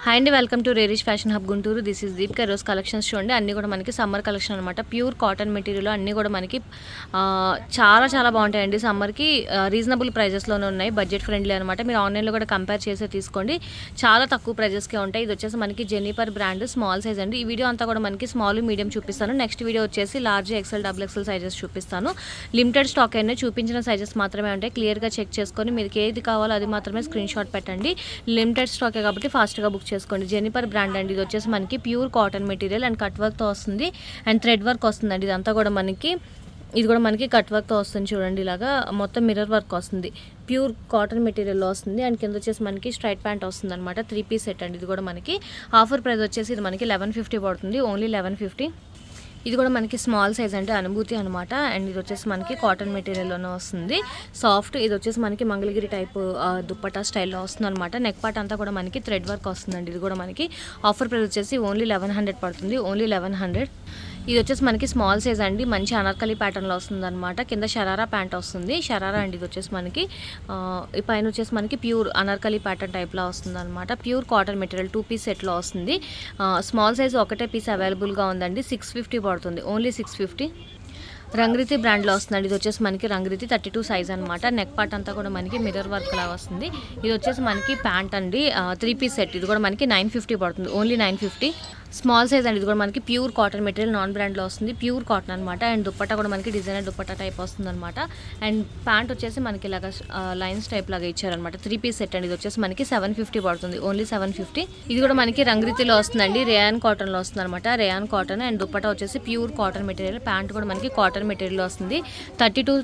Hi అండి, welcome to రేరిష్ fashion hub Guntur. This is Deepika. రోజు కలెక్షన్స్ చూడండి, అన్నీ కూడా మనకి సమ్మర్ కలెక్షన్ అనమాట. ప్యూర్ కాటన్ మెటీరియల్ అన్నీ కూడా మనకి చాలా బాగుంటాయండి. సమ్మర్కి రీజనబుల్ ప్రైజెస్లోనే ఉన్నాయి, బడ్జెట్ ఫ్రెండ్లీ అనమాట. మీరు ఆన్లైన్లో కూడా కంపేర్ చేసి తీసుకోండి, చాలా తక్కువ ప్రైజెస్కే ఉంటాయి. ఇది వచ్చేసి మనకి జెన్నిఫర్ బ్రాండ్ స్మాల్ సైజ్ అండి. ఈ వీడియో అంతా కూడా మనకి స్మాల్ మీడియం చూపిస్తాను. నెక్స్ట్ వీడియో వచ్చేసి large XL double XL sizes చూపిస్తాను. లిమిటెడ్ స్టాక్ అయినా చూపించిన సైజెస్ మాత్రమే ఉంటాయి. క్లియర్గా చెక్ చేసుకొని మీకు ఏది కావాలో అది మాత్రమే స్క్రీన్ షాట్ పెట్టండి. లిమిటెడ్ స్టాకే కాబట్టి ఫాస్ట్గా బుక్ చేసుకోండి. జెన్నిఫర్ బ్రాండ్ అండి. ఇది వచ్చేసి మనకి pure cotton material and cut వర్క్తో వస్తుంది అండ్ థ్రెడ్ వర్క్ వస్తుందండి. ఇదంతా కూడా మనకి కట్ వర్క్తో వస్తుంది. చూడండి, ఇలాగా మొత్తం మిర్రర్ వర్క్ వస్తుంది. ప్యూర్ కాటన్ మెటీరియల్లో వస్తుంది అండ్ కింద వచ్చేసి మనకి స్ట్రైట్ ప్యాంట్ వస్తుంది అనమాట. 3 పీస్ సెట్ అండి. ఇది కూడా మనకి ఆఫర్ ప్రైస్ వచ్చేసి ఇది మనకి 1150 పడుతుంది, ఓన్లీ 1150. ఇది కూడా మనకి స్మాల్ సైజ్ అంటే అనుభూతి అనమాట. అండ్ ఇది వచ్చేసి మనకి కాటన్ మెటీరియల్లోనే వస్తుంది, సాఫ్ట్. ఇది వచ్చేసి మనకి మంగళగిరి టైప్ దుప్పటా స్టైల్లో వస్తుంది అనమాట. నెక్ పార్ట్ అంతా కూడా మనకి థ్రెడ్ వర్క్ వస్తుందండి. ఇది కూడా మనకి ఆఫర్ ప్రైస్ వచ్చేసి ఓన్లీ 1100 పడుతుంది, ఓన్లీ 1100. ఇది వచ్చేసి మనకి స్మాల్ సైజ్ అండి, మంచి అనార్కలి ప్యాటర్న్లో వస్తుంది అనమాట. కింద షరారా ప్యాంట్ వస్తుంది, షరారా అండి. ఇది వచ్చేసి మనకి ఈ పైన వచ్చేసి మనకి ప్యూర్ అనార్కలి ప్యాటర్న్ టైప్లో వస్తుంది అనమాట. ప్యూర్ కాటన్ మెటీరియల్ 2 పీస్ సెట్లో వస్తుంది. స్మాల్ సైజ్ ఒకటే పీస్ అవైలబుల్గా ఉందండి. 650 పడుతుంది, ఓన్లీ 650. రంగ్రీతి బ్రాండ్లో వస్తుందండి. ఇది వచ్చేసి మనకి రంగ్రీతి 32 సైజ్ అనమాట. నెక్ పార్ట్ అంతా కూడా మనకి మిర్రర్ వర్క్ లా వస్తుంది. ఇది వచ్చేసి మనకి ప్యాంట్ అండి, 3 పీస్ సెట్. ఇది కూడా మనకి 950 పడుతుంది, ఓన్లీ 950. స్మాల్ సైజ్ అండి. ఇది కూడా మనకి ప్యూర్ కాటన్ మెటీరియల్ నాన్ బ్రాండ్లో వస్తుంది, ప్యూర్ కాటన్ అనమాట. అండ్ దుప్పట్టా కూడా మనకి డిజైనర్ దుప్పట్టా టైప్ వస్తుంది అనమాట. అండ్ ప్యాంట్ వచ్చేసి మనకి ఇలాగ లైన్స్ టైప్ లాగా ఇచ్చారనమాట. 3 పీస్ సెట్ అండి. ఇది వచ్చేసి మనకి 750 పడుతుంది, ఓన్లీ 750. ఇది కూడా మనకి రంగ్రీతిలో వస్తుందండి, రేయాన్ కాటన్లో వస్తుంది అనమాట. రేయాన్ కాటన్ అండ్ దుప్పట్టా వచ్చేసి ప్యూర్ కాటన్ మెటీరియల్. ప్యాంట్ కూడా మనకి కాటన్ మెటీరియల్ వస్తుంది. 32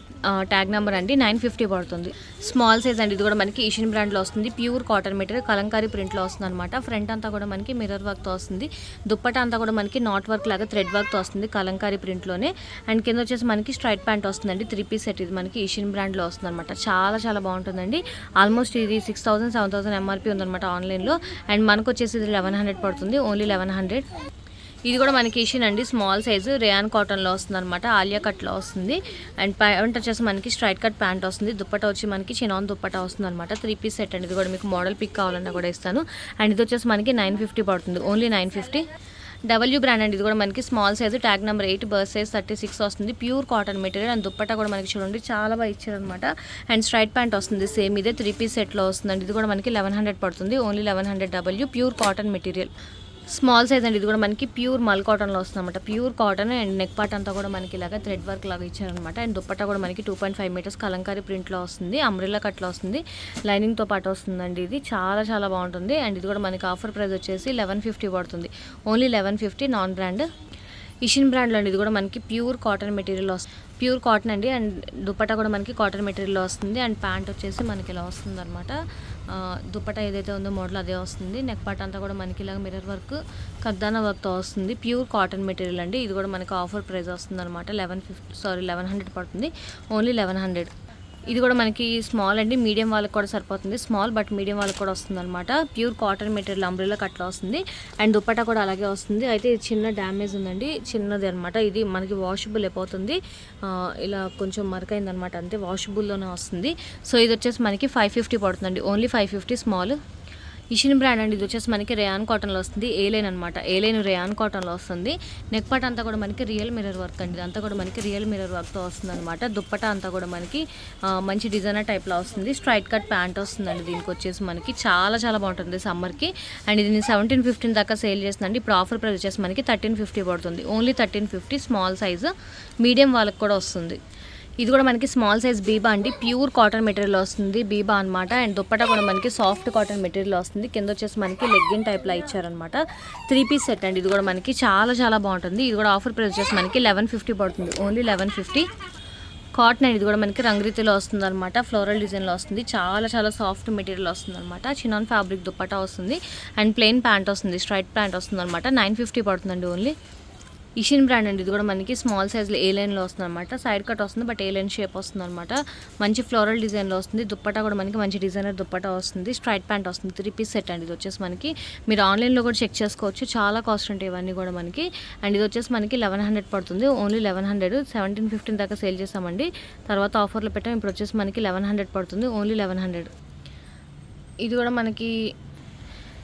ట్యాగ్ నెంబర్ అండి, 950 పడుతుంది. స్మాల్ సైజ్ అండి. ఇది కూడా మనకి ఈషియన్ బ్రాండ్లో వస్తుంది, ప్యూర్ కాటన్ మెటీరియల్ కలంకారీ ప్రింట్లో వస్తుంది అనమాట. ఫ్రంట్ అంతా కూడా మనకి మిర్రర్ వర్క్తో వస్తుంది. దుప్పటా అంతా కూడా మనకి నాట్ వర్క్ లాగా థ్రెడ్ వర్క్తో వస్తుంది, కలంకారీ ప్రింట్లోనే. అండ్ కింద వచ్చేసి మనకి స్ట్రైట్ ప్యాంట్ వస్తుందండి. 3 పీస్ సెట్. ఇది మనకి ఈషియన్ బ్రాండ్లో వస్తుంది అనమాట. చాలా బాగుంటుందండి. ఆల్మోస్ట్ ఇది 6000 7000 ఎంఆర్పీ ఉందన్నమాట ఆన్లైన్లో. అండ్ మనకు వచ్చేసి ఇది 1100 పడుతుంది, ఓన్లీ 1100. ఇది కూడా మనకి ఈషియన్ అండి, స్మాల్ సైజు రేయాన్ కాటన్లో వస్తుంది అనమాట. ఆలియా కట్లో వస్తుంది. అండ్ ప్యాంట్ వచ్చేసి మనకి స్ట్రైట్ కట్ ప్యాంట్ వస్తుంది. దుప్పటా వచ్చి మనకి చినాన్ దుప్పటా వస్తుంది అనమాట. 3 పీస్ సెట్ అండి. ఇది కూడా మీకు మోడల్ పిక్ కావాలన్నా కూడా ఇస్తాను. అండ్ ఇది వచ్చేసి మనకి 950 పడుతుంది, ఓన్లీ 950. డబ్ల్యూ బ్రాండ్ అండి. ఇది కూడా మనకి small size, tag number 8, birth size 36 వస్తుంది. Pure cotton material and dupatta కూడా మనకి చూడండి చాలా బాగా ఇచ్చారనమాట. అండ్ స్ట్రైట్ ప్యాంట్ వస్తుంది, సేమ్ ఇదే 3 పీస్ సెట్లో వస్తుందండి. ఇది కూడా మనకి 1100 పడుతుంది, only 1100. W pure cotton material small size అండి. ఇది కూడా మనకి ప్యూర్ మల్ కాటన్లో వస్తుంది అనమాట. Pure cotton and neck part అంతా కూడా మనకి ఇలాగా థ్రెడ్ వర్క్ లాగా ఇచ్చారనమాట. అండ్ దుప్పట్టా కూడా మనకి 2.5 మీటర్స్ కలంకారీ ప్రింట్లో వస్తుంది, అంబ్రెల్లా కట్లో వస్తుంది, లైనింగ్తో పాటు వస్తుందండి. ఇది చాలా బాగుంటుంది. అండ్ ఇది కూడా మనకి ఆఫర్ ప్రైస్ వచ్చేసి 1150 పడుతుంది, ఓన్లీ 1150. నాన్ బ్రాండ్ ఈషియన్ బ్రాండ్లో అండి. ఇది కూడా మనకి ప్యూర్ కాటన్ మెటీరియల్ వస్తుంది, ప్యూర్ కాటన్ అండి. అండ్ దుప్పట్టా కూడా మనకి కాటన్ మెటీరియల్లో వస్తుంది. అండ్ ప్యాంట్ వచ్చేసి మనకి ఇలా వస్తుంది అనమాట. దుప్పట్టా ఏదైతే ఉందో మోడల్ అదే వస్తుంది. నెక్ పార్ట్ అంతా కూడా మనకి ఇలా మిర్రర్ వర్క్ కర్దానా వర్క్తో వస్తుంది. ప్యూర్ కాటన్ మెటీరియల్ అండి. ఇది కూడా మనకి ఆఫర్ ప్రైస్ వస్తుంది అనమాట. 1100 పడుతుంది, ఓన్లీ 1100. ఇది కూడా మనకి స్మాల్ అండి, మీడియం వాళ్ళకి కూడా సరిపోతుంది. స్మాల్ బట్ మీడియం వాళ్ళకి కూడా వస్తుంది అనమాట. ప్యూర్ కాటన్ మెటీరియల్ అంబ్రెల్లా కట్లో వస్తుంది. అండ్ దుప్పట్టా కూడా అలాగే వస్తుంది. అయితే ఇది చిన్న డ్యామేజ్ ఉందండి, చిన్నది అనమాట. ఇది మనకి వాషబుల్ అయిపోతుంది, ఇలా కొంచెం మరకైందనమాట, అంతే. వాషబుల్లోనే వస్తుంది. సో ఇది వచ్చేసి మనకి 550 పడుతుందండి, ఓన్లీ 550 స్మాల్. ఈషియన్ బ్రాండ్ అండి. ఇది వచ్చేసి మనకి రేయాన్ కాటన్లో వస్తుంది, ఏలైన్ అనమాట. ఏలైన్ రేయాన్ కాటన్లో వస్తుంది. నెక్ పార్ట్ అంతా కూడా మనకి రియల్ మిర్రర్ వర్క్ అండి. ఇదంతా కూడా మనకి రియల్ మిర్రర్ వర్క్తో వస్తుంది అనమాట. దుప్పటా అంతా కూడా మనకి మంచి డిజైనర్ టైప్లో వస్తుంది. స్ట్రైట్ కట్ ప్యాంట్ వస్తుందండి. దీనికి వచ్చేసి మనకి చాలా బాగుంటుంది సమ్మర్కి. అండ్ ఇది నేను 17-15 దాకా సేల్ చేస్తుందండి. ఇప్పుడు ఆఫర్ ప్రైస్ వచ్చేసి మనకి 1350 పడుతుంది, ఓన్లీ 1350. స్మాల్ సైజు, మీడియం వాళ్ళకి కూడా వస్తుంది. ఇది కూడా మనకి స్మాల్ సైజ్ బీబా అండి, ప్యూర్ కాటన్ మెటీరియల్ వస్తుంది, బీబా అనమాట. అండ్ దుప్పటా కూడా మనకి సాఫ్ట్ కాటన్ మెటీరియల్ వస్తుంది. కింద వచ్చేసి మనకి లెగ్గిన్ టైప్లో ఇచ్చారనమాట. 3 పీస్ సెట్ అండి. ఇది కూడా మనకి చాలా బాగుంటుంది. ఇది కూడా ఆఫర్ ప్రైస్ వచ్చేసి మనకి 1150 పడుతుంది, ఓన్లీ 1150. కాటన్ అండి. ఇది కూడా మనకి రంగ్రీతిలో వస్తుంది అనమాట. ఫ్లోరల్ డిజైన్లో వస్తుంది. చాలా సాఫ్ట్ మెటీరియల్ వస్తుంది అనమాట. చినాన్ ఫ్యాబ్రిక్ దుప్పటా వస్తుంది. అండ్ ప్లెయిన్ ప్యాంట్ వస్తుంది, స్ట్రైట్ ప్యాంట్ వస్తుంది అనమాట. 950 పడుతుందండి, ఓన్లీ. ఈషియన్ బ్రాండ్ అండి. ఇది కూడా మనకి స్మాల్ సైజ్లో ఏ లైన్లో వస్తుంది అనమాట. సైడ్ కట్ వస్తుంది బట్ ఏ లైన్ షేప్ వస్తుంది అనమాట. మంచి ఫ్లోరల్ డిజైన్లో వస్తుంది. దుప్పటా కూడా మనకి మంచి డిజైనర్ దుప్పటా వస్తుంది. స్ట్రైట్ ప్యాంట్ వస్తుంది. 3 పీస్ సెట్ అండి. ఇది వచ్చేసి మనకి మీరు ఆన్లైన్లో కూడా చెక్ చేసుకోవచ్చు, చాలా కాస్ట్ ఉంటాయి ఇవన్నీ కూడా మనకి. అండ్ ఇది వచ్చేసి మనకి 1100 పడుతుంది, ఓన్లీ 1100. 17-15 దాకా సేల్ చేస్తామండి, తర్వాత ఆఫర్లో పెట్టాం. ఇప్పుడు వచ్చేసి మనకి 1100 పడుతుంది, ఓన్లీ 1100. ఇది కూడా మనకి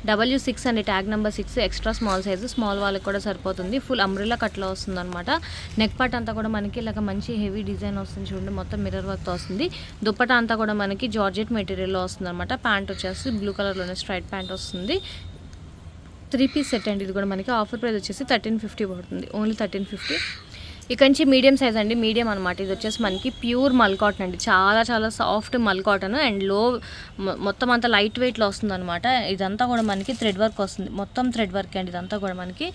W6 అండి, tag number 6, extra small size, small వాళ్ళకి కూడా సరిపోతుంది. ఫుల్ అంబ్రెల్లా కట్లో వస్తుంది అనమాట. నెక్ పార్ట్ అంతా కూడా మనకి ఇలాగ మంచి హెవీ డిజైన్ వస్తుంది చూడండి, మొత్తం మిర్రర్ వర్క్తో వస్తుంది. దుప్పటా అంతా కూడా మనకి జార్జెట్ మెటీరియల్లో వస్తుంది అనమాట. ప్యాంట్ వచ్చేసి బ్లూ కలర్లోనే స్ట్రైట్ ప్యాంట్ వస్తుంది. 3 పీస్ సెట్ అండి. ఇది కూడా మనకి ఆఫర్ ప్రైస్ వచ్చేసి 1350 పడుతుంది, ఓన్లీ 1350. ఇక నుంచి మీడియం సైజ్ అండి, మీడియం అనమాట. ఇది వచ్చేసి మనకి ప్యూర్ మల్ కాటన్ అండి, చాలా చాలా సాఫ్ట్ మల్ కాటన్ అండ్ లో, మొత్తం అంతా లైట్ వెయిట్లో వస్తుంది అనమాట. ఇదంతా కూడా మనకి థ్రెడ్ వర్క్ వస్తుంది, మొత్తం థ్రెడ్ వర్క్ అండి. ఇదంతా కూడా మనకి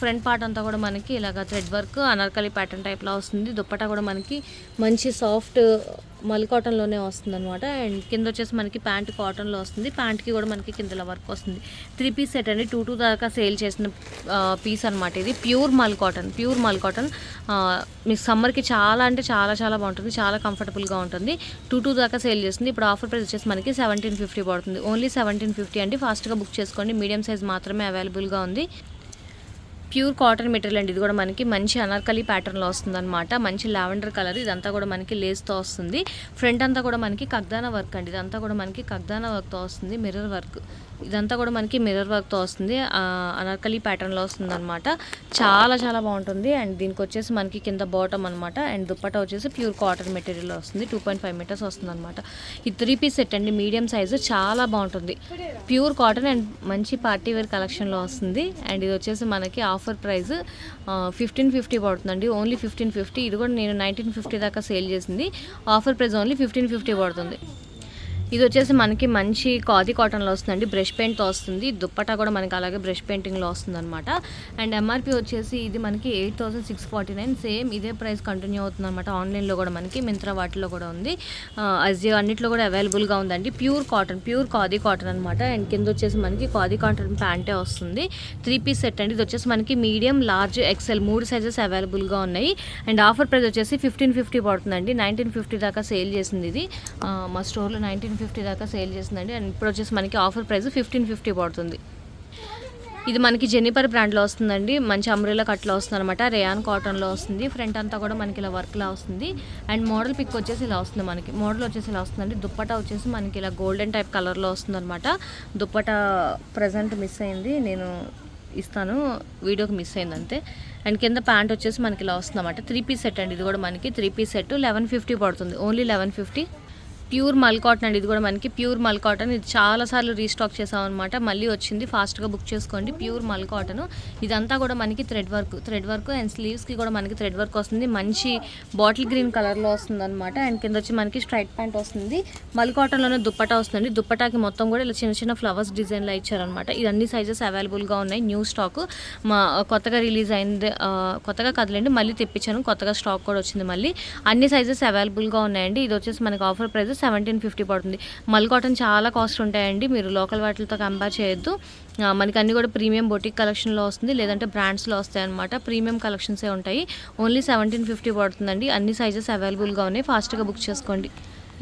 ఫ్రంట్ పార్ట్ అంతా కూడా మనకి ఇలాగ థ్రెడ్ వర్క్ అనార్కలి ప్యాటర్న్ టైప్లో వస్తుంది. దుప్పటా కూడా మనకి మంచి సాఫ్ట్ మల్ కాటన్లోనే వస్తుంది అనమాట. అండ్ కింద వచ్చేసి మనకి ప్యాంట్ కాటన్లో వస్తుంది, ప్యాంట్కి కూడా మనకి కిందలో వర్క్ వస్తుంది. 3 పీస్ సెట్ అండి, 2 దాకా సేల్ చేసిన పీస్ అనమాట. ఇది ప్యూర్ మల్ కాటన్, ప్యూర్ మల్ కాటన్. మీకు సమ్మర్కి చాలా అంటే చాలా చాలా బాగుంటుంది, చాలా కంఫర్టబుల్గా ఉంటుంది. 2 దాకా సేల్ చేస్తుంది. ఇప్పుడు ఆఫర్ ప్రైస్ వచ్చేసి మనకి 1750 పడుతుంది, ఓన్లీ 1750 అండి. ఫాస్ట్గా బుక్ చేసుకోండి, మీడియం సైజ్ మాత్రమే అవైలబుల్గా ఉంది. ప్యూర్ కాటన్ మెటీరియల్ అండి. ఇది కూడా మనకి మంచి అనార్కలి ప్యాటర్న్లో వస్తుంది అనమాట, మంచి లావెండర్ కలర్. ఇదంతా కూడా మనకి లేస్తో వస్తుంది. ఫ్రంట్ అంతా కూడా మనకి కగ్దానా వర్క్ అండి, ఇదంతా కూడా మనకి కగ్దానా వర్క్తో వస్తుంది. మిర్రర్ వర్క్, ఇదంతా కూడా మనకి మిర్రర్ వర్క్తో వస్తుంది, అనార్కలి ప్యాటర్న్లో వస్తుంది అనమాట. చాలా చాలా బాగుంటుంది. అండ్ దీనికి వచ్చేసి మనకి కింద బాటమ్ అనమాట. అండ్ దుప్పటా వచ్చేసి ప్యూర్ కాటన్ మెటీరియల్లో వస్తుంది, 2.5 మీటర్స్ వస్తుంది అనమాట. ఈ 3 పీస్ సెట్ అండి, మీడియం సైజు, చాలా బాగుంటుంది. ప్యూర్ కాటన్ అండ్ మంచి పార్టీ వేర్ కలెక్షన్లో వస్తుంది. అండ్ ఇది వచ్చేసి మనకి ఆఫర్ ప్రైస్ 1550 పడుతుందండి, ఓన్లీ 1550. ఇది కూడా నేను 1950 దాకా సేల్ చేసింది, ఆఫర్ ప్రైస్ ఓన్లీ 1550 పడుతుంది. ఇది వచ్చేసి మనకి మంచి ఖాదీ కాటన్లో వస్తుందండి, బ్రష్ పెయింట్తో వస్తుంది. దుప్పటా కూడా మనకి అలాగే బ్రష్ పెయింటింగ్లో వస్తుంది అనమాట. అండ్ ఎంఆర్పి వచ్చేసి ఇది మనకి 8649, సేమ్ ఇదే ప్రైస్ కంటిన్యూ అవుతుంది అనమాట. ఆన్లైన్లో కూడా మనకి మింత్రా వాటిలో కూడా ఉంది, అజియో అన్నిట్లో కూడా అవైలబుల్గా ఉందండి. Pure cotton, pure khadi cotton అనమాట. అండ్ కింద వచ్చేసి మనకి ఖాదీ కాటన్ ప్యాంటే వస్తుంది. 3 పీస్ సెట్ అండి. ఇది వచ్చేసి మనకి మీడియం, లార్జ్, ఎక్సెల్ 3 సైజెస్ అవైలబుల్గా ఉన్నాయి. అండ్ ఆఫర్ ప్రైస్ వచ్చేసి 1550 పడుతుందండి. 1950 దాకా సేల్ చేసింది ఇది, మా స్టోర్లో 1950 దాకా సేల్ చేసిందండి. అండ్ ఇప్పుడు వచ్చేసి మనకి ఆఫర్ ప్రైస్ 1550 పడుతుంది. ఇది మనకి జెన్నిపర్ బ్రాండ్లో వస్తుందండి, మంచి అంబ్రెల్లా కట్లో వస్తుంది అనమాట. రేయాన్ కాటన్లో వస్తుంది. ఫ్రంట్ అంతా కూడా మనకి ఇలా వర్క్లా వస్తుంది. అండ్ మోడల్ పిక్ వచ్చేసి ఇలా వస్తుంది, మనకి మోడల్ వచ్చేసి ఇలా వస్తుందండి. దుప్పటా వచ్చేసి మనకి ఇలా గోల్డెన్ టైప్ కలర్లో వస్తుంది అనమాట. దుప్పటా ప్రజెంట్ మిస్ అయింది, నేను ఇస్తాను, వీడియోకి మిస్ అయింది అంతే. అండ్ కింద ప్యాంట్ వచ్చేసి మనకి ఇలా వస్తుంది అనమాట. 3 పీస్ సెట్ అండి. ఇది కూడా మనకి 3 పీస్ సెట్ 1150 పడుతుంది, ఓన్లీ 1150. ప్యూర్ మల్ కాటన్ అండి. ఇది కూడా మనకి ప్యూర్ మల్ కాటన్. ఇది చాలాసార్లు రీస్టాక్ చేసాం అనమాట, మళ్ళీ వచ్చింది, ఫాస్ట్గా బుక్ చేసుకోండి. ప్యూర్ మల్ కాటన్. ఇదంతా కూడా మనకి థ్రెడ్ వర్క్ అండ్ స్లీవ్స్కి కూడా మనకి థ్రెడ్ వర్క్ వస్తుంది. మంచి బాటిల్ గ్రీన్ కలర్లో వస్తుంది అనమాట. అండ్ కింద వచ్చి మనకి స్ట్రైట్ ప్యాంట్ వస్తుంది. మల్ కాటన్లోనే దుప్పటా వస్తుంది. దుప్పటాకి మొత్తం కూడా ఇలా చిన్న చిన్న ఫ్లవర్స్ డిజైన్లో ఇచ్చారనమాట. ఇది అన్ని సైజెస్ అవైలబుల్గా ఉన్నాయి. న్యూ స్టాక్ కొత్తగా రిలీజ్ అయింది, కొత్తగా కదలండి, మళ్ళీ తెప్పించాను, కొత్తగా స్టాక్ కూడా వచ్చింది మళ్ళీ. అన్ని సైజెస్ అవైలబుల్గా ఉన్నాయండి. ఇది వచ్చేసి మనకి ఆఫర్ ప్రైస్ 1750 పడుతుంది. మల్ కాటన్ చాలా కాస్ట్ ఉంటాయండి, మీరు లోకల్ వాటితో కంపేర్ చేయొద్దు. మనకి అన్నీ కూడా ప్రీమియం బొటిక్ కలెక్షన్లో వస్తుంది, లేదంటే బ్రాండ్స్లో వస్తాయి అనమాట. ప్రీమియం కలెక్షన్సే ఉంటాయి. ఓన్లీ 1750 పడుతుందండి. అన్ని సైజెస్ అవైలబుల్గా ఉన్నాయి, ఫాస్ట్గా బుక్ చేసుకోండి.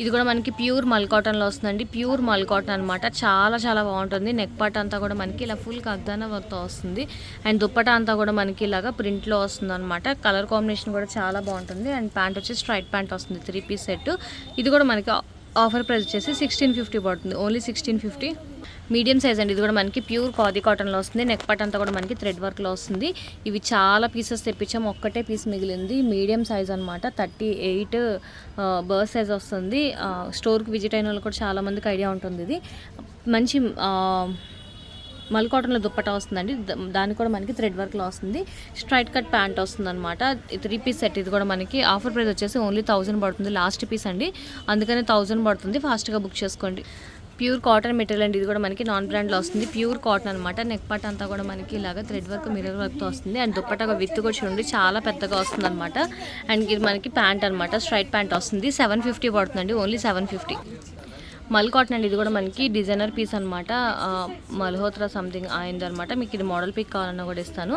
ఇది కూడా మనకి ప్యూర్ మల్ కాటన్లో వస్తుందండి, ప్యూర్ మల్ కాటన్ అనమాట. చాలా చాలా బాగుంటుంది. నెక్ పార్ట్ అంతా కూడా మనకి ఇలా ఫుల్ కగ్దానా వర్క్తో వస్తుంది. అండ్ దుప్పటా అంతా కూడా మనకి ఇలాగా ప్రింట్లో వస్తుంది అనమాట. కలర్ కాంబినేషన్ కూడా చాలా బాగుంటుంది. అండ్ ప్యాంట్ వచ్చి స్ట్రైట్ ప్యాంట్ వస్తుంది, 3 పీస్ సెట్. ఇది కూడా మనకి ఆఫర్ ప్రైస్ వచ్చేసి 1650 పడుతుంది, ఓన్లీ 1650. మీడియం సైజ్ అండి. ఇది కూడా మనకి ప్యూర్ ఖాదీ కాటన్లో వస్తుంది. నెక్ పార్ట్ అంతా కూడా మనకి థ్రెడ్ వర్క్లో వస్తుంది. ఇవి చాలా పీసెస్ తెప్పించాము, ఒక్కటే పీస్ మిగిలింది. మీడియం సైజ్ అనమాట, 38 బర్త్ సైజ్ వస్తుంది. స్టోర్కి విజిట్ అయిన వాళ్ళు కూడా చాలామందికి ఐడియా ఉంటుంది. ఇది మంచి మల్ కాటన్లో దుప్పటా వస్తుందండి, దానికి కూడా మనకి థ్రెడ్ వర్క్లో వస్తుంది. స్ట్రైట్ కట్ ప్యాంట్ వస్తుంది అనమాట. 3 పీస్ సెట్. ఇది కూడా మనకి ఆఫర్ ప్రైస్ వచ్చేసి ఓన్లీ 1000 పడుతుంది, లాస్ట్ పీస్ అండి, అందుకనే 1000 పడుతుంది, ఫాస్ట్గా బుక్ చేసుకోండి. ప్యూర్ కాటన్ మెటీరియల్ అండి. ఇది కూడా మనకి నాన్ బ్రాండ్లో వస్తుంది, ప్యూర్ కాటన్ అనమాట. నెక్ పార్ట్ అంతా కూడా మనకి ఇలాగ థ్రెడ్ వర్క్, మిర్రర్ వర్క్తో వస్తుంది. అండ్ దుప్పటా విత్ కూడా చూడండి, చాలా పెద్దగా వస్తుంది అనమాట. అండ్ ఇది మనకి ప్యాంట్ అనమాట, స్ట్రైట్ ప్యాంట్ వస్తుంది. 750 పడుతుందండి, ఓన్లీ 750. మల్ కాటన్ అండి. ఇది కూడా మనకి డిజైనర్ పీస్ అనమాట, మల్హోత్రా సంథింగ్ అయింది అనమాట. మీకు ఇది మోడల్ పిక్ కావాలన్నా కూడా ఇస్తాను,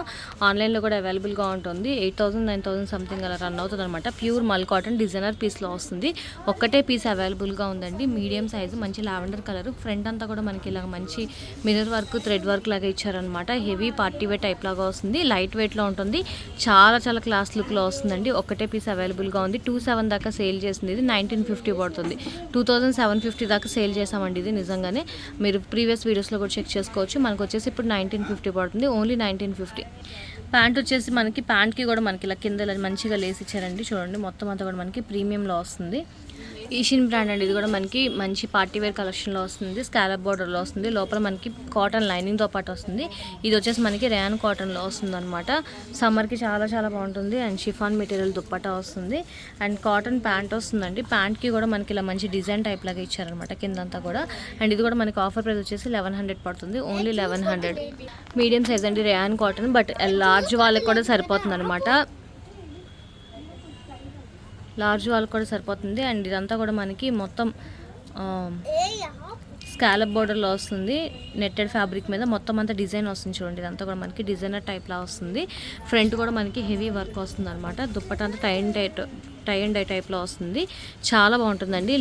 ఆన్లైన్లో కూడా అవైలబుల్గా ఉంటుంది. 8000 9000 సంథింగ్ అలా రన్ అవుతుంది అనమాట. ప్యూర్ మల్ కాటన్ డిజైనర్ పీస్లో వస్తుంది, ఒక్కటే పీస్ అవైలబుల్గా ఉందండి. మీడియం సైజు, మంచి లావెండర్ కలర్. ఫ్రంట్ అంతా కూడా మనకి ఇలా మంచి మిర్రర్ వర్క్, థ్రెడ్ వర్క్ లాగా ఇచ్చారనమాట. హెవీ పార్టీ వేర్ టైప్ లాగా వస్తుంది, లైట్ వెయిట్లో ఉంటుంది, చాలా చాలా క్లాస్ లుక్లో వస్తుందండి. ఒక్కటే పీస్ అవైలబుల్గా ఉంది. 2700 దాకా సేల్ చేసింది, ఇది 1950 పడుతుంది. 2750 దాకా దాకా సేల్ చేసామండి. ఇది నిజంగానే మీరు ప్రీవియస్ వీడియోస్లో కూడా చెక్ చేసుకోవచ్చు. మనకు వచ్చేసి ఇప్పుడు 1950 పడుతుంది, ఓన్లీ 1950. ప్యాంట్ వచ్చేసి మనకి ప్యాంట్కి కూడా మనకి ఇలా కింద ఇలా మంచిగా లేసి ఇచ్చారండి. చూడండి మొత్తం అంతా కూడా మనకి ప్రీమియంలో వస్తుంది. ఈషిన్ బ్రాండ్ అండి. ఇది కూడా మనకి మంచి పార్టీ వేర్ కలెక్షన్లో వస్తుంది. స్కాలప్ బార్డర్లో వస్తుంది. లోపల మనకి కాటన్ లైనింగ్తో పాటు వస్తుంది. ఇది వచ్చేసి మనకి రేయాన్ కాటన్లో వస్తుంది అనమాట. సమ్మర్కి చాలా చాలా బాగుంటుంది. అండ్ షిఫాన్ మెటీరియల్ దుప్పటా వస్తుంది. అండ్ కాటన్ ప్యాంట్ వస్తుందండి. ప్యాంట్కి కూడా మనకి ఇలా మంచి డిజైన్ టైప్ లాగా ఇచ్చారనమాట కిందంతా కూడా. అండ్ ఇది కూడా మనకి ఆఫర్ ప్రైస్ వచ్చేసి 1100 పడుతుంది, ఓన్లీ 1100. మీడియం సైజ్ అండి, రేయాన్ కాటన్, బట్ లార్జ్ వాళ్ళకి కూడా సరిపోతుంది అనమాట. లార్జ్ వాళ్ళకి కూడా సరిపోతుంది. అండ్ ఇదంతా కూడా మనకి మొత్తం స్కాలప్ బోర్డర్లో వస్తుంది. నెట్టెడ్ ఫ్యాబ్రిక్ మీద మొత్తం అంతా డిజైన్ వస్తుంది. చూడండి ఇదంతా కూడా మనకి డిజైనర్ టైప్లా వస్తుంది. ఫ్రంట్ కూడా మనకి హెవీ వర్క్ వస్తుంది అనమాట. దుప్పటా అంతా టై అండ్ డై టైప్లో వస్తుంది. చాలా బాగుంటుందండి.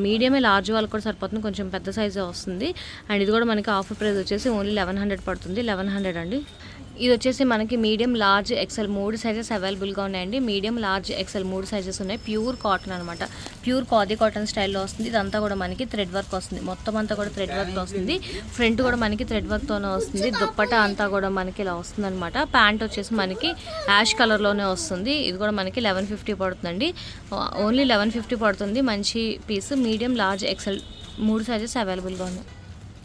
మీడియమే లార్జ్ వాళ్ళకి కూడా సరిపోతుంది, కొంచెం పెద్ద సైజే వస్తుంది. అండ్ ఇది కూడా మనకి ఆఫర్ ప్రైస్ వచ్చేసి ఓన్లీ 1100 పడుతుంది, 1100 అండి. ఇది వచ్చేసి మనకి మీడియం, లార్జ్, ఎక్సెల్ 3 సైజెస్ అవైలబుల్గా ఉన్నాయండి. మీడియం, లార్జ్, ఎక్సెల్ 3 సైజెస్ ఉన్నాయి. ప్యూర్ కాటన్ అనమాట. ప్యూర్ ఖాదీ కాటన్ స్టైల్లో వస్తుంది. ఇదంతా కూడా మనకి థ్రెడ్ వర్క్ వస్తుంది. మొత్తం అంతా కూడా థ్రెడ్ వర్క్ వస్తుంది. ఫ్రంట్ కూడా మనకి థ్రెడ్ వర్క్తోనే వస్తుంది. దుప్పటా అంతా కూడా మనకి ఇలా వస్తుంది అనమాట. ప్యాంట్ వచ్చేసి మనకి యాష్ కలర్లోనే వస్తుంది. ఇది కూడా మనకి 1150 పడుతుందండి, ఓన్లీ 1150 పడుతుంది. మంచి piece. Medium, large, XL 3 sizes అవైలబుల్గా ఉన్నాయి.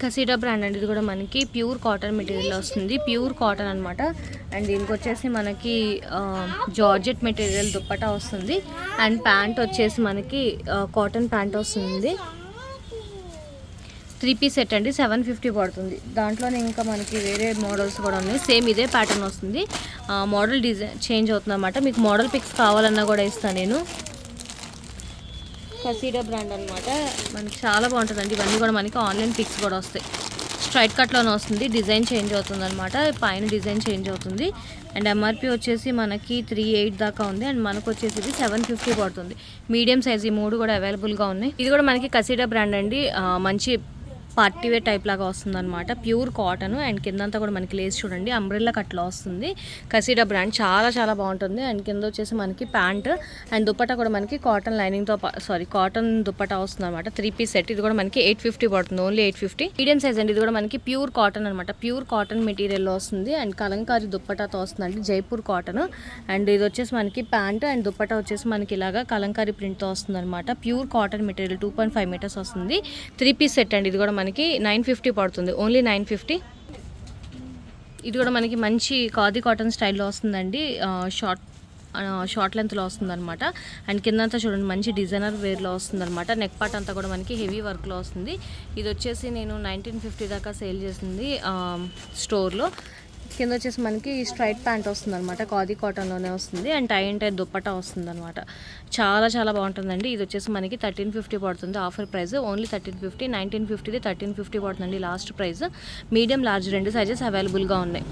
కసీడా బ్రాండ్ అండి. ఇది కూడా మనకి ప్యూర్ కాటన్ మెటీరియల్ వస్తుంది. ప్యూర్ కాటన్ అనమాట. అండ్ దీనికి వచ్చేసి మనకి జార్జెట్ మెటీరియల్ దుప్పటా వస్తుంది. అండ్ ప్యాంట్ వచ్చేసి మనకి కాటన్ ప్యాంట్ వస్తుంది. 3 పీస్ సెట్ అండి, 750 పడుతుంది. దాంట్లోనే ఇంకా మనకి వేరే మోడల్స్ కూడా ఉన్నాయి. సేమ్ ఇదే ప్యాటర్న్ వస్తుంది. మోడల్ డిజైన్ చేంజ్ అవుతుంది అనమాట. మీకు మోడల్ పిక్స్ కావాలన్నా కూడా ఇస్తాను నేను. కసీడా బ్రాండ్ అనమాట. మనకి చాలా బాగుంటుందండి. ఇవన్నీ కూడా మనకి ఆన్లైన్ పిక్స్ కూడా వస్తాయి. స్ట్రైట్ కట్లోనే వస్తుంది. డిజైన్ చేంజ్ అవుతుంది అనమాట. పైన డిజైన్ చేంజ్ అవుతుంది. అండ్ ఎంఆర్పి వచ్చేసి మనకి 38 దాకా ఉంది. అండ్ మనకు వచ్చేసి ఇది 750 పడుతుంది. మీడియం సైజ్ ఈ 3 కూడా అవైలబుల్గా ఉన్నాయి. ఇది కూడా మనకి కసీడా బ్రాండ్ అండి. మంచి పార్టీ వేర్ టైప్ లాగా వస్తుంది అనమాట. Pure cotton. అండ్ కిందంతా కూడా మనకి లేస్ చూడండి అంబ్రెల్లా కట్లో వస్తుంది. కసీడా బ్రాండ్ చాలా చాలా బాగుంటుంది. అండ్ కింద వచ్చేసి మనకి ప్యాంట్ అండ్ దుప్పటా కూడా మనకి కాటన్ లైనింగ్తో కాటన్ దుప్పటా వస్తుంది అనమాట. 3 పీస్ సెట్. ఇది కూడా మనకి 850 పడుతుంది, ఓన్లీ 850. మీడియం సైజ్ అండి. ఇది కూడా మనకి ప్యూర్ కాటన్ అనమాట. ప్యూర్ కాటన్ మెటీరియల్లో వస్తుంది. అండ్ కలంకారీ దుప్పటాతో వస్తుందండి, జైపూర్ కాటన్. అండ్ ఇది వచ్చేసి మనకి ప్యాంట్ అండ్ దుప్పటా వచ్చేసి మనకి ఇలాగా కలంకారీ ప్రింట్తో వస్తుంది అనమాట. ప్యూర్ కాటన్ మెటీరియల్ 2.5 మీటర్స్ వస్తుంది. 3 పీస్ సెట్ అండి. ఇది కూడా మనకి 950 పడుతుంది, ఓన్లీ 950. ఇది కూడా మనకి మంచి ఖాదీ కాటన్ స్టైల్లో వస్తుందండి. షార్ట్ లెంత్లో వస్తుంది అనమాట. అండ్ కిందంతా చూడండి మంచి డిజైనర్ వేర్లో వస్తుంది అనమాట. నెక్ పార్ట్ అంతా కూడా మనకి హెవీ వర్క్లో వస్తుంది. ఇది వచ్చేసి నేను 1950 దాకా సేల్ చేసింది స్టోర్లో. కింద వచ్చేసి మనకి స్ట్రైట్ ప్యాంట్ వస్తుంది అనమాట. ఖాదీ కాటన్లోనే వస్తుంది. And tie and tie dupatta వస్తుంది అనమాట. చాలా చాలా బాగుంటుందండి. ఇది వచ్చేసి మనకి 1350 పడుతుంది. Offer price only 1350. 1950ది 1350 పడుతుందండి last price. Medium, large 2 sizes అవైలబుల్గా ఉన్నాయి.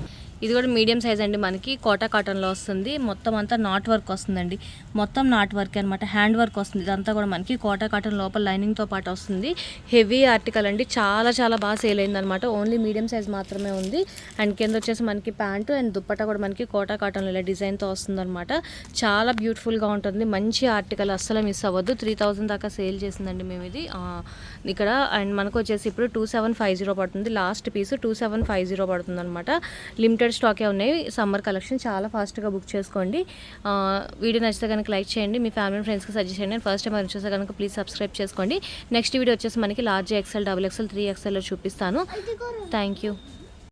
ఇది కూడా మీడియం సైజ్ అండి. మనకి కోటా కాటన్లో వస్తుంది. మొత్తం అంతా నాట్ వర్క్ వస్తుందండి. మొత్తం నాట్ వర్క్ అనమాట. హ్యాండ్ వర్క్ వస్తుంది. ఇదంతా కూడా మనకి కోటా కాటన్ లోపల లైనింగ్తో పాటు వస్తుంది. హెవీ ఆర్టికల్ అండి. చాలా చాలా బాగా సేల్ అయిందనమాట. ఓన్లీ మీడియం సైజ్ మాత్రమే ఉంది. అండ్ కింద వచ్చేసి మనకి ప్యాంటు అండ్ దుప్పటా కూడా మనకి కోటా కాటన్లో ఇలా డిజైన్తో వస్తుందన్నమాట. చాలా బ్యూటిఫుల్గా ఉంటుంది. మంచి ఆర్టికల్, అస్సలు మిస్ అవ్వద్దు. 3000 దాకా సేల్ చేసిందండి మేము ఇది ఇక్కడ. అండ్ మనకు వచ్చేసి ఇప్పుడు 2750 పడుతుంది. లాస్ట్ పీస్ 2750 పడుతుంది అనమాట. లిమిటెడ్ స్టాకే ఉన్నాయి. సమ్మర్ కలెక్షన్ చాలా ఫాస్ట్గా బుక్ చేసుకోండి. వీడియో నచ్చితే కనుక లైక్ చేయండి, మీ ఫ్యామిలీ ఫ్రెండ్స్కి సజెస్ట్ చేయండి. ఫస్ట్ టైం వచ్చేస్తే కనుక ప్లీజ్ సబ్స్క్రైబ్ చేసుకోండి. నెక్స్ట్ వీడియో వచ్చేసి మనకి large, XL, double XL, 3XL చూపిస్తాను. Thank you.